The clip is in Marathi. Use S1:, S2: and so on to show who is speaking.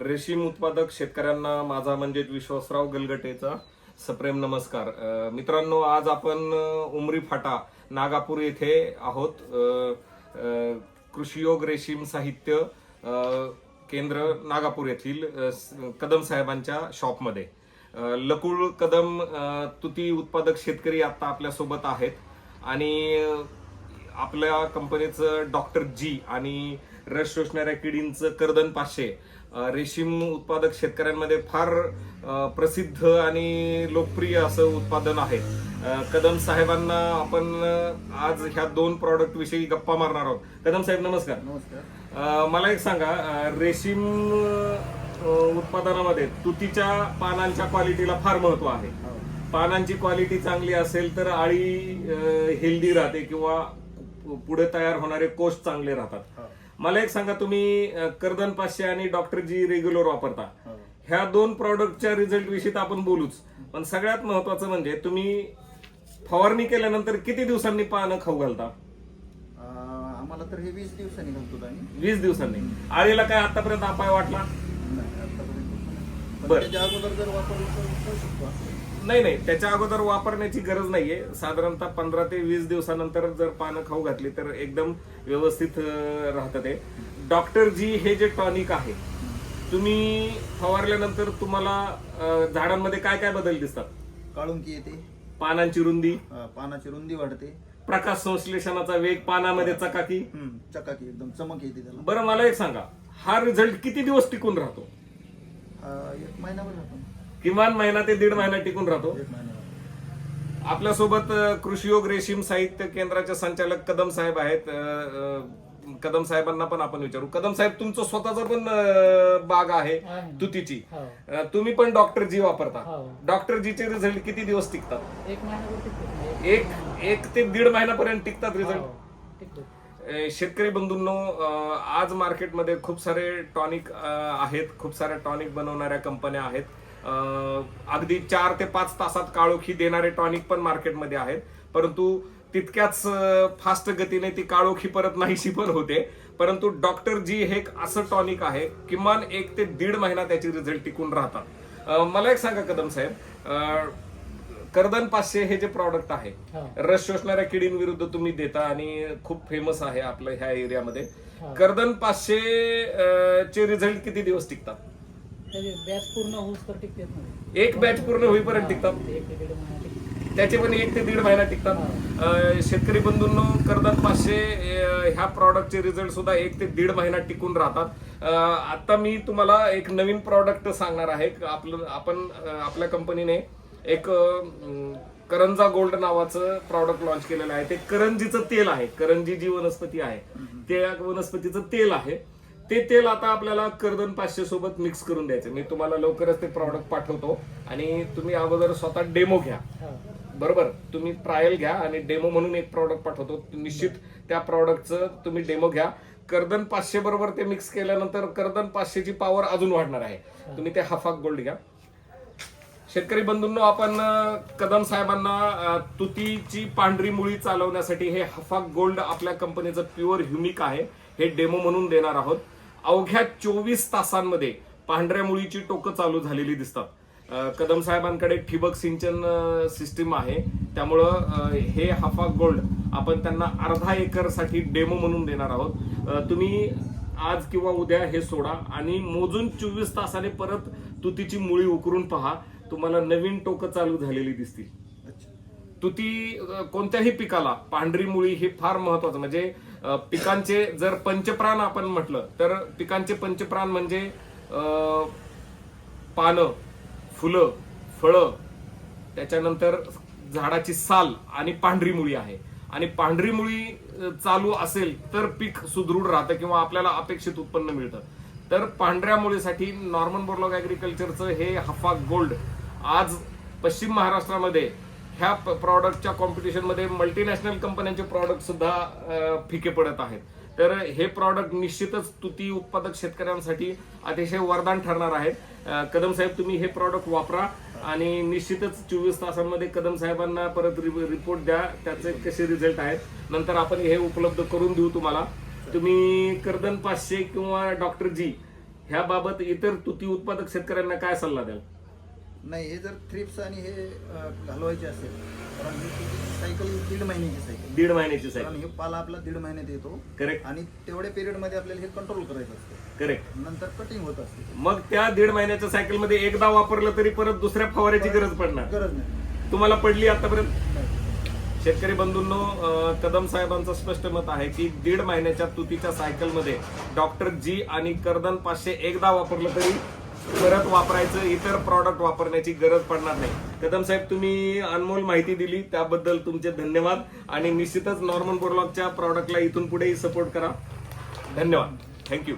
S1: रेशीम उत्पादक शेतकऱ्यांना माझा म्हणजे विश्वासराव गलगटेचा सप्रेम नमस्कार. मित्रांनो, आज आपण उमरी फाटा नागापूर येथे आहोत. कृषीयोग रेशीम साहित्य केंद्र नागापूर येथील कदम साहेबांच्या शॉपमध्ये. लकुळ कदम तुती उत्पादक शेतकरी आता आपल्या सोबत आहेत आणि आपल्या कंपनीचं डॉक्टर जी आणि रस शोषणाऱ्या किडींचं कर्दन 500 रेशीम उत्पादक शेतकऱ्यांमध्ये फार प्रसिद्ध आणि लोकप्रिय असं उत्पादन आहे. कदम साहेबांना आपण आज ह्या दोन प्रॉडक्ट विषयी गप्पा मारणार आहोत. कदम साहेब नमस्कार.
S2: नमस्कार.
S1: मला एक सांगा, रेशीम उत्पादनामध्ये तुतीच्या पानांच्या क्वालिटीला फार महत्व आहे. पानांची क्वालिटी चांगली असेल तर आळी हेल्दी राहते किंवा पुढे तयार होणारे कोष चांगले राहतात. मला एक सांगा, तुम्ही कर्दन 500 आणि डॉक्टर जी रेग्युलर वापरता, ह्या दोन प्रॉडक्टच्या रिझल्ट विषयी तर आपण बोलूच, पण सगळ्यात महत्वाचं म्हणजे तुम्ही फवारणी केल्यानंतर किती दिवसांनी पानं खाऊ घालता?
S2: आम्हाला तर हे 20 दिवसांनी घालतो आम्ही.
S1: 20 दिवसांनी. आळीला काय आतापर्यंत अपाय वाटला?
S2: नाही, आतापर्यंत.
S1: बरं.
S2: त्याच्या अगोदर जर वापरलं तर करू शकतो.
S1: नाही, त्याच्या अगोदर वापरण्याची गरज नाहीये. साधारणतः 15 ते 20 दिवसानंतर जर पानं खाऊ घातली तर एकदम व्यवस्थित राहतं ते. डॉक्टर जी हे जे टॉनिक आहे, तुम्ही फवारल्यानंतर तुम्हाला झाडांमध्ये काय काय बदल दिसतात?
S2: काळुंकी येते,
S1: पानांची रुंदी,
S2: पानाची रुंदी वाढते,
S1: प्रकाश संश्लेषणाचा वेग, पानामध्ये चकाकी,
S2: चकाकी एकदम चमक येते त्याला.
S1: बरं, मला एक सांगा, हा रिझल्ट किती दिवस टिकून राहतो?
S2: 1 महिनाभर राहतो.
S1: किमान महिना ते 1.5 महिना टिकून राहतो.
S2: 1 महिनाभर.
S1: आपल्यासोबत कृषीयोग रेशीम साहित्य केंद्राचे संचालक कदम साहेब आहेत. कदम साहेबांना पण आपण विचारू. कदम साहेब, तुमचं स्वतःच पण बाग आहे तुतीची. तुम्ही पण डॉक्टर जी वापरता. डॉक्टर जीचे रिझल्ट किती दिवस टिकतात?
S3: 1 महिना.
S1: एक ते 1.5 महिन्यापर्यंत टिकतात रिझल्ट. शेतकरी बंधूंनो, आज मार्केटमध्ये खूप सारे टॉनिक आहेत, खूप साऱ्या टॉनिक बनवणाऱ्या कंपन्या आहेत. अगदी 4 ते 5 तासात काळोखी देणारे टॉनिक पण मार्केटमध्ये आहेत, परंतु तितक्याच फास्ट गतीने ती काळोखी परत नाहीशी पण होते. परंतु डॉक्टर जी हे एक असं टॉनिक आहे, किमान 1 ते 1.5 महिना त्याचे रिझल्ट टिकून राहतात. मला एक सांगा कदम साहेब, कर्दन 500 हे जे प्रॉडक्ट आहे, रस शोषणाऱ्या किडींविरुद्ध तुम्ही देता आणि खूप फेमस आहे आपल्या ह्या एरियामध्ये. कर्दन 500 चे रिझल्ट किती दिवस टिकतात?
S3: बॅच पूर्ण होऊस तर टिकते.
S1: एक बॅच पूर्ण होईपर्यंत टिकतात. त्याचे पण 1 ते 1.5 महिना टिकतात. शेतकरी बंधूंनो, कर्दन 500 ह्या प्रॉडक्टचे रिझल्ट सुद्धा 1 ते 1.5 महिना टिकून राहतात. आता मी तुम्हाला एक नवीन प्रॉडक्ट सांगणार आहे. आपण आपल्या कंपनीने एक करंजा गोल्ड नावाचं प्रॉडक्ट लॉन्च केलेलं आहे. ते करंजीचं तेल आहे. करंजी जी वनस्पती आहे, त्या वनस्पतीचं तेल आहे. ते तेल आता आपल्याला कर्दन 500 सोबत मिक्स करून द्यायचं. मी तुम्हाला लवकरच ते प्रॉडक्ट पाठवतो आणि तुम्ही अगोदर स्वतः डेमो घ्या. बरोबर, तुम्ही ट्रायल घ्या आणि डेमो म्हणून एक प्रॉडक्ट पाठवतो. निश्चित त्या प्रॉडक्टचं तुम्ही डेमो घ्या. कर्दन 500 बरोबर ते मिक्स केल्यानंतर कर्दन 500 ची पॉवर अजून वाढणार आहे. तुम्ही ते हफाक गोल्ड घ्या. शेतकरी बंधूंनो, आपण कदम साहेबांना तुतीची पांढरी मुळी चालवण्यासाठी हे हफाक गोल्ड आपल्या कंपनीचं प्युअर ह्युमिक आहे, हे डेमो म्हणून देणार आहोत. अवघ्या 24 तासांमध्ये पांढऱ्या मुळीची टोकं चालू झालेली दिसतात. कदम साहेबांकडे ठिबक सिंचन सिस्टीम आहे, त्यामुळं हे हफाक गोल्ड आपण त्यांना अर्धा एकर साठी डेमो म्हणून देणार आहोत. तुम्ही आज किंवा उद्या हे सोडा आणि मोजून 24 तासाने परत तुतीची मुळी उकरून पहा. तुम्हाला नवीन टोकं चालू झालेली दिसतील. तुती कोणत्याही पिकाला पांढरी मुळी हे फार महत्वाचं. म्हणजे पिकांचे जर पंचप्राण आपण म्हटलं तर पिकांचे पंचप्राण म्हणजे पानं, फुलं, फळं, त्याच्यानंतर झाडाची साल आणि पांढरी मुळी आहे. आणि पांढरी मुळी चालू असेल तर पीक सुदृढ राहतं किंवा आपल्याला अपेक्षित उत्पन्न मिळतं. तर पांढऱ्या मुळीसाठी नॉर्मन बोरलॉग ऍग्रिकल्चरचं हे हफाक गोल्ड आज पश्चिम महाराष्ट्रामध्ये ह्या प्रॉडक्टच्या कॉम्पिटिशनमध्ये मल्टीनॅशनल कंपन्यांचे प्रॉडक्ट सुद्धा फिके पडत आहेत. तर हे प्रॉडक्ट निश्चितच तुती उत्पादक शेतकऱ्यांसाठी अतिशय वरदान ठरणार आहे. कदम साहेब, तुम्ही हे प्रॉडक्ट वापरा आणि निश्चितच 24 तासांमध्ये कदम साहेबांना परत रिपोर्ट द्या, त्याचे कसे रिझल्ट आहेत. नंतर आपण हे उपलब्ध करून देऊ तुम्हाला. तुम्ही कर्दन 500 किंवा डॉक्टर जी ह्या बाबत इतर तुती उत्पादक शेतकऱ्यांना काय सल्ला द्याल?
S2: नाही, हे जर थ्रिप्स आणि हे घालवायचे असेल कारण ही सायकल 1.5 महिन्याची सायकल,
S1: 1.5 महिन्याची
S2: कारण
S1: सायकल.
S2: हे पाला आपला 1.5 महिन्यात येतो
S1: करेक्ट
S2: आणि तेवढ्या पिरियड मध्ये आपल्याला हे कंट्रोल करायचं असतं,
S1: करेक्ट.
S2: नंतर कटिंग होत असते.
S1: मग त्या 1.5 महिन्याच्या सायकल मध्ये एकदा वापरलं तरी परत दुसऱ्या फवाऱ्याची गरज पडणार?
S2: गरज नाही.
S1: तुम्हाला पडली आतापर्यंत? शेतकरी बंधूंनो, कदम साहेबांचं स्पष्ट मत आहे की 1.5 महिन्याच्या तुतीच्या सायकल मध्ये डॉक्टर जी आणि कर्दन 500 एकदा वापरलं तरी परत वापरायचं, इतर प्रॉडक्ट वापरण्याची गरज पडणार नाही. कदम साहेब, तुम्ही अनमोल माहिती दिली त्याबद्दल तुमचे धन्यवाद आणि निश्चितच नॉर्मन बोरलॉगच्या प्रॉडक्टला इथून पुढेही सपोर्ट करा. धन्यवाद. थँक्यू.